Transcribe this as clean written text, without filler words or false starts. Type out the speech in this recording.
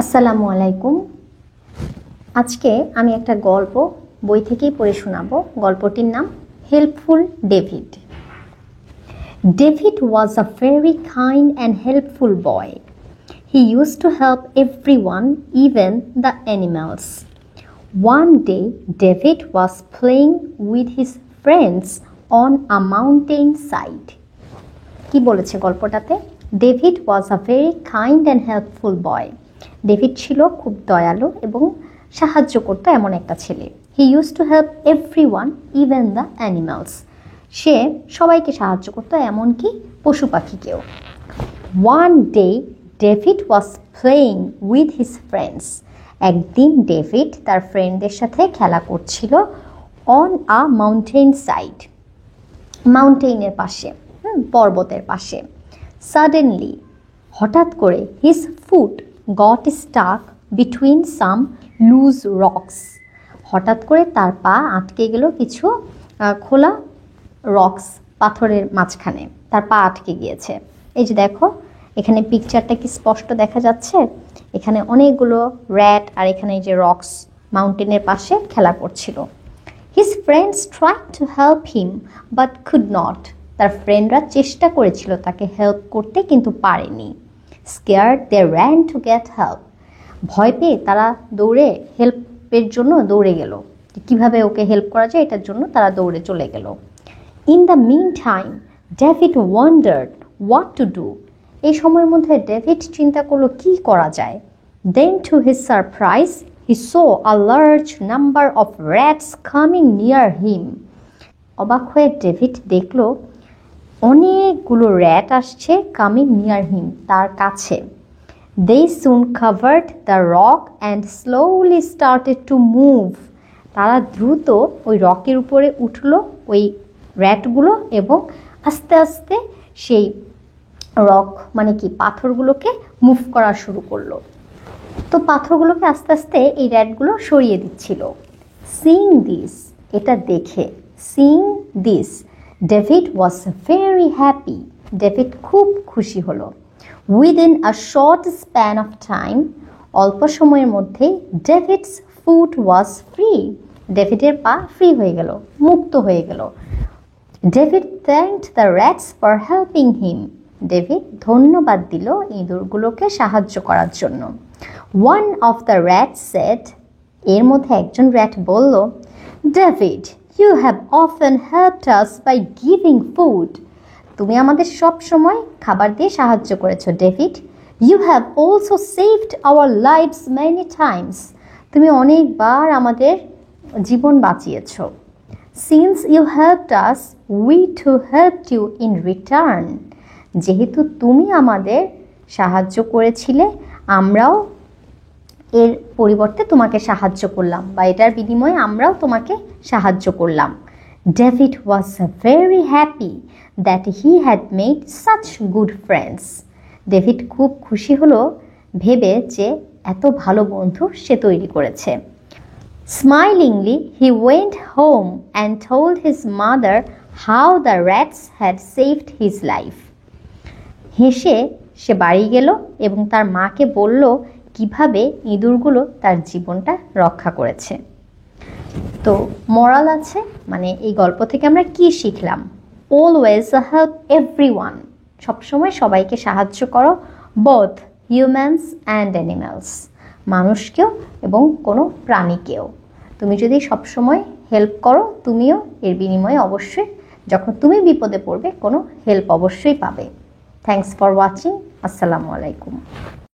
আসসালামু আলাইকুম। আজকে আমি একটা গল্প বই থেকেই পড়ে শোনাবো। গল্পটির নাম helpful David. David was a very kind and helpful boy. He used to help everyone, even the animals. One day, David was playing with his friends on a mountain side. কি বলেছে গল্পটাতে? David was a very kind and helpful boy. David ছিল খুব দয়ালু এবং সাহায্য করত এমন একটা ছেলে। He used to help everyone, even the animals. সে সবাইকে সাহায্য করত, এমনকি পশু পাখিকেও। One day, David was playing with his friends. একদিন ডেভিড তার ফ্রেন্ডদের সাথে খেলা করছিল on a mountain side. মাউন্টেইনের পাশে, পর্বতের পাশে। Suddenly, হঠাৎ করে his foot got stuck between some loose rocks. হঠাৎ করে তার পা আটকে গেল কিছু খোলা রক্স, পাথরের মাঝখানে তার পা আটকে গিয়েছে। এই যে দেখো, এখানে পিকচারটা কি স্পষ্ট দেখা যাচ্ছে? এখানে অনেকগুলো র্যাট আর এখানে এই যে রক্স মাউন্টেনের পাশে খেলা করছিল। His friends tried to help him but could not. তার ফ্রেন্ডরা চেষ্টা করেছিল তাকে হেল্প করতে, কিন্তু পারেনি। Scared, they ran to get help. ভয় পেয়ে তারা দৌড়ে হেল্পের জন্য দৌড়ে গেল। কিভাবে ওকে হেল্প করা যায় এটার জন্য তারা দৌড়ে চলে গেল। In the meantime, David wondered what to do. এই সময়ের মধ্যে ডেভিড চিন্তা করলো কি করা যায়। Then to his surprise, he saw a large number of rats coming near him. অবাক হয়ে ডেভিড দেখল অনেকগুলো র্যাট আসছে কামিং নিয়ার হিম, তার কাছে। They soon covered the rock and slowly started to move. তারা দ্রুত ওই রকের উপরে উঠলো, ওই র্যাটগুলো, এবং আস্তে আস্তে সেই রক মানে কি পাথরগুলোকে মুভ করা শুরু করলো। তো পাথরগুলোকে আস্তে আস্তে এই র্যাটগুলো সরিয়ে দিচ্ছিল। Seeing this, এটা দেখে, seeing this, David was very happy. David খুব খুশি হলো। Within a short span of time, অল্প সময়ের মধ্যেই David's foot was free. ডেভিডের পা ফ্রি হয়ে গেল, মুক্ত হয়ে গেল। David thanked the rats for helping him. David ধন্যবাদ দিল ইঁদুরগুলোকে সাহায্য করার জন্য। One of the rats said, এর মধ্যে একজন র্যাট বলল, David, you have often helped us by giving food. তুমি আমাদের সব সময় খাবার দিয়ে সাহায্য করেছো David. You have also saved our lives many times. তুমি অনেকবার আমাদের জীবন বাঁচিয়েছো। Since you helped us, we too helped you in return. যেহেতু তুমি আমাদের সাহায্য করেছিলে, আমরাও এর পরিবর্তে তোমাকে সাহায্য করলাম, বা এটার বিনিময়ে আমরাও তোমাকে সাহায্য করলাম। David was very happy that he had made such good friends. David খুব খুশি হলো ভেবে যে এত ভালো বন্ধু সে তৈরি করেছে। Smilingly, he went home and told his mother how the rats had saved his life. হেসে সে বাড়ি গেল এবং তার মাকে বলল কিভাবে ইঁদুরগুলো তার জীবনটা রক্ষা করেছে। তো মোরাল আছে, মানে এই গল্প থেকে আমরা কি শিখলাম? অলওয়েজ হেল্প এভরিওয়ান, সবসময় সবাইকে সাহায্য করো, বোথ হিউম্যানস অ্যান্ড অ্যানিম্যালস, মানুষকেও এবং কোনো প্রাণীকেও। তুমি যদি সবসময় হেল্প করো, তুমিও এর বিনিময়ে অবশ্যই যখন তুমি বিপদে পড়বে কোনো হেল্প অবশ্যই পাবে। Thanks for watching. আসসালামু আলাইকুম।